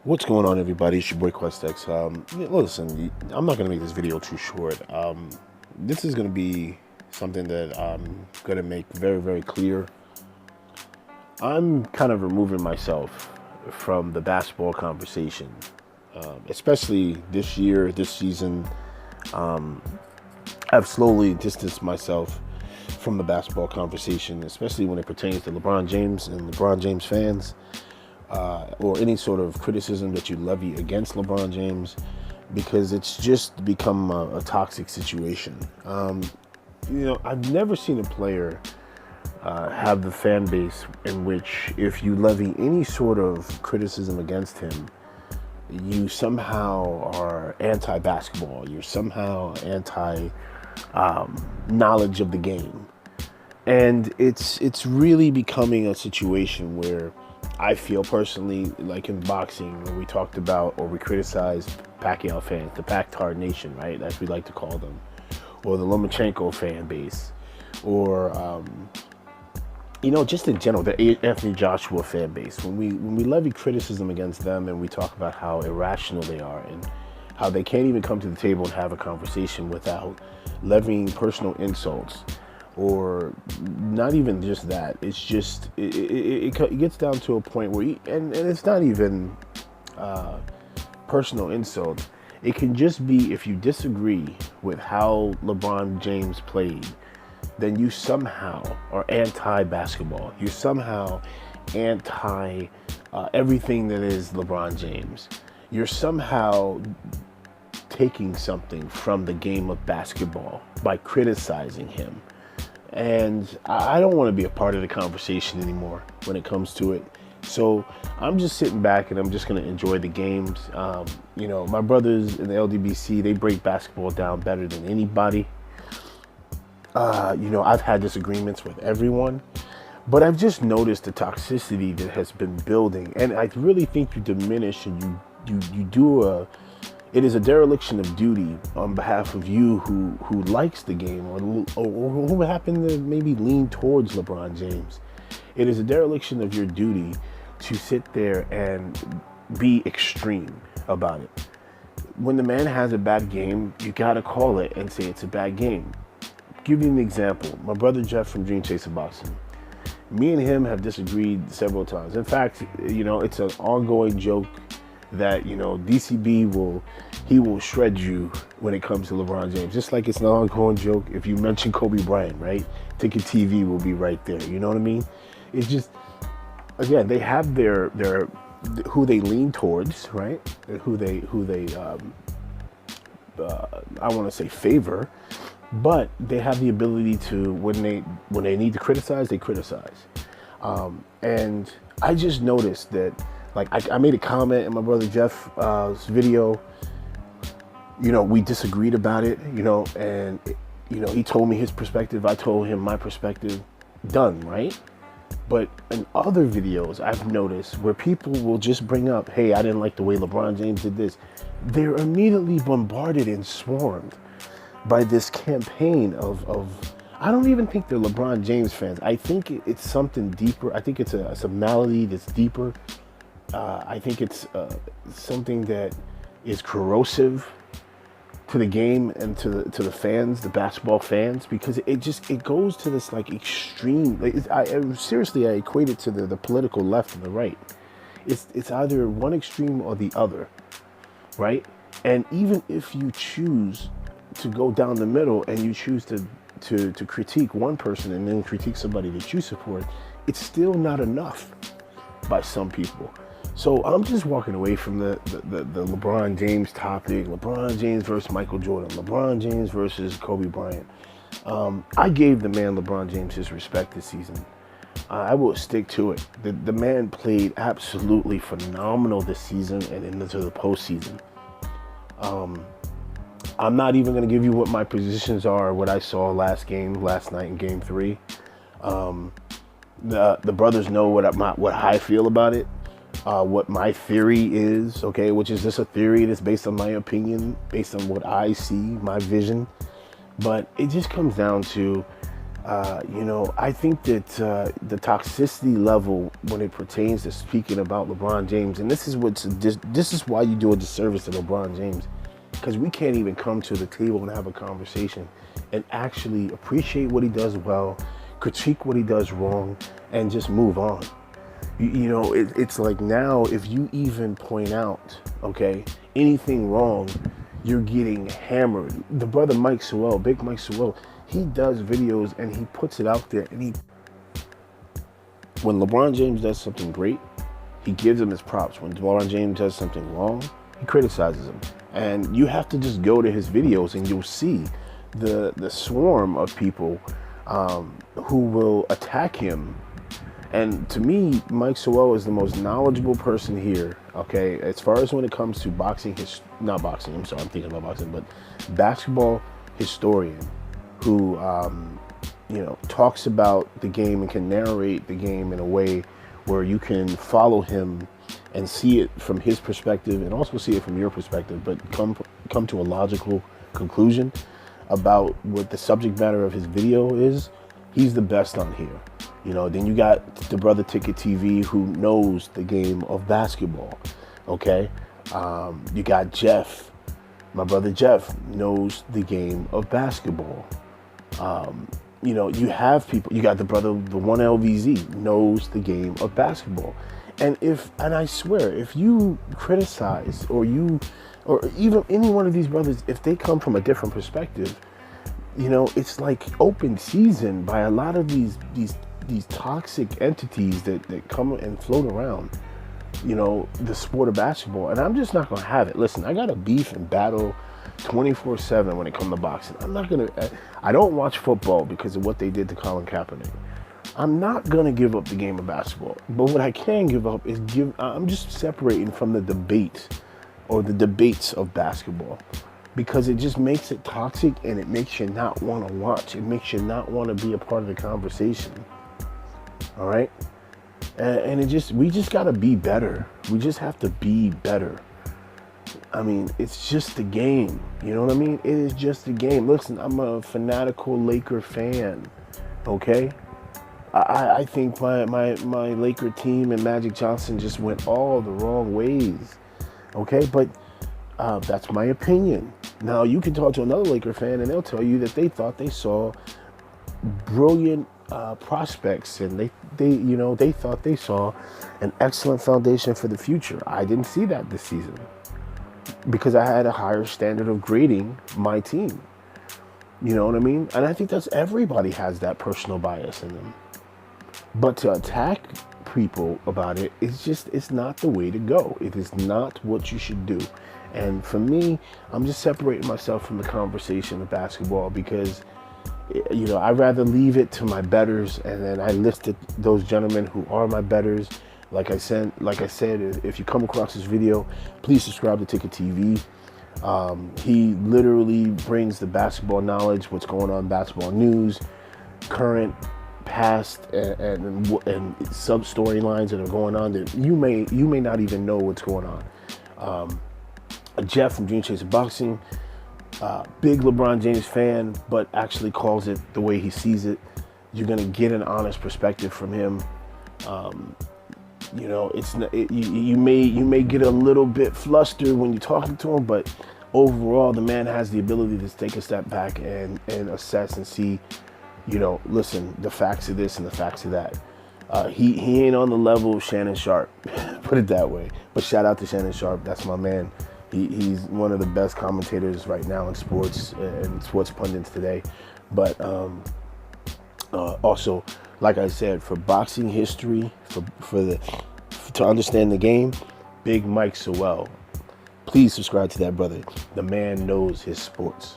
What's going on, everybody? It's your boy Questex. Listen, I'm not going to make this video too short. This is going to be something that I'm going to make very, very clear. I'm kind of removing myself from the basketball conversation, especially this year, this season. I've slowly distanced myself from the basketball conversation, especially when it pertains to LeBron James and LeBron James fans. Or any sort of criticism that you levy against LeBron James, because it's just become a toxic situation. I've never seen a player have the fan base in which, if you levy any sort of criticism against him, you somehow are anti-basketball. You're somehow anti-knowledge of the game, and it's really becoming a situation where I feel personally, like in boxing, when we talked about or we criticized Pacquiao fans, the Pactard Nation, right, as we like to call them, or the Lomachenko fan base, or just in general, the Anthony Joshua fan base. When we levy criticism against them and we talk about how irrational they are and how they can't even come to the table and have a conversation without levying personal insults, or not even just that. It's just it gets down to a point where and it's not even personal insult. It can just be, if you disagree with how LeBron James played, then you somehow are anti-basketball. You're somehow anti everything that is LeBron James. You're somehow taking something from the game of basketball by criticizing him. And I don't want to be a part of the conversation anymore when it comes to it. So I'm just sitting back and I'm just going to enjoy the games. My brothers in the LDBC, they break basketball down better than anybody. I've had disagreements with everyone, but I've just noticed the toxicity that has been building. And I really think you diminish and you do it is a dereliction of duty on behalf of you who likes the game, or who happen to maybe lean towards LeBron James. It is a dereliction of your duty to sit there and be extreme about it. When the man has a bad game, you gotta call it and say it's a bad game. Give you an example. My brother Jeff from Dream Chaser Boxing. Me and him have disagreed several times. In fact, it's an ongoing joke that DCB will shred you when it comes to LeBron James. Just like it's an ongoing joke if you mention Kobe Bryant, right? Ticket TV will be right there. You know what I mean? It's just, again, they have their who they lean towards, right? Who they I want to say favor, but they have the ability to, when they need to criticize, they criticize. And I just noticed that. Like, I made a comment in my brother Jeff's video. We disagreed about it, and he told me his perspective. I told him my perspective. Done, right? But in other videos, I've noticed where people will just bring up, hey, I didn't like the way LeBron James did this. They're immediately bombarded and swarmed by this campaign of I don't even think they're LeBron James fans. I think it's something deeper. I think it's a malady that's deeper. I think it's something that is corrosive to the game and to the fans, the basketball fans, because it goes to this like extreme. Seriously, I equate it to the political left and the right. It's either one extreme or the other, right? And even if you choose to go down the middle and you choose to critique one person and then critique somebody that you support, it's still not enough by some people. So I'm just walking away from the LeBron James topic. LeBron James versus Michael Jordan. LeBron James versus Kobe Bryant. I gave the man LeBron James his respect this season. I will stick to it. The man played absolutely phenomenal this season and into the postseason. I'm not even going to give you what my positions are, what I saw last night in Game 3. The brothers know what I feel about it. What my theory is, okay, which is just a theory that's based on my opinion, based on what I see, my vision. But it just comes down to I think that the toxicity level when it pertains to speaking about LeBron James, and this is why you do a disservice to LeBron James, because we can't even come to the table and have a conversation and actually appreciate what he does well, critique what he does wrong, and just move on. It's like now if you even point out, okay, anything wrong, you're getting hammered. The brother Mike Sewell, Big Mike Sewell, he does videos and he puts it out there, and when LeBron James does something great, he gives him his props. When LeBron James does something wrong, he criticizes him. And you have to just go to his videos and you'll see the swarm of people who will attack him. And to me, Mike Sewell is the most knowledgeable person here, okay, as far as when it comes to boxing, not boxing, I'm sorry, I'm thinking about boxing, but basketball historian who, talks about the game and can narrate the game in a way where you can follow him and see it from his perspective and also see it from your perspective, but come to a logical conclusion about what the subject matter of his video is. He's the best on here. Then you got the brother Ticket TV who knows the game of basketball. Okay. You got Jeff. My brother Jeff knows the game of basketball. You have people, you got the one LVZ knows the game of basketball. And I swear, if you criticize or even any one of these brothers, if they come from a different perspective, it's like open season by a lot of these toxic entities that come and float around, the sport of basketball. And I'm just not going to have it. Listen, I got a beef and battle 24/7 when it comes to boxing. I don't watch football because of what they did to Colin Kaepernick. I'm not going to give up the game of basketball. But what I can give up is I'm just separating from the debate or the debates of basketball, because it just makes it toxic and it makes you not want to watch. It makes you not want to be a part of the conversation. All right? And we just got to be better. We just have to be better. I mean, it's just a game. You know what I mean? It is just a game. Listen, I'm a fanatical Laker fan. Okay? I think my Laker team and Magic Johnson just went all the wrong ways. Okay? But that's my opinion. Now, you can talk to another Laker fan and they'll tell you that they thought they saw brilliant prospects, and they thought they saw an excellent foundation for the future. I didn't see that this season because I had a higher standard of grading my team. You know what I mean? And I think everybody has that personal bias in them. But to attack people about it's not the way to go. It is not what you should do. And for me, I'm just separating myself from the conversation of basketball because, I'd rather leave it to my betters. And then I listed those gentlemen who are my betters. Like I said, if you come across this video, please subscribe to Ticket TV. He literally brings the basketball knowledge, what's going on, basketball news, current, past, and sub storylines that are going on that you may not even know what's going on. Jeff from Dream Chaser Boxing, big LeBron James fan, but actually calls it the way he sees it. You're gonna get an honest perspective from him. You may get a little bit flustered when you're talking to him, but overall, the man has the ability to take a step back and assess and see, listen, the facts of this and the facts of that. He ain't on the level of Shannon Sharp, put it that way. But shout out to Shannon Sharp, that's my man. He's one of the best commentators right now in sports and sports pundits today. But also, like I said, for boxing history, to understand the game, Big Mike Sewell. Please subscribe to that brother. The man knows his sports.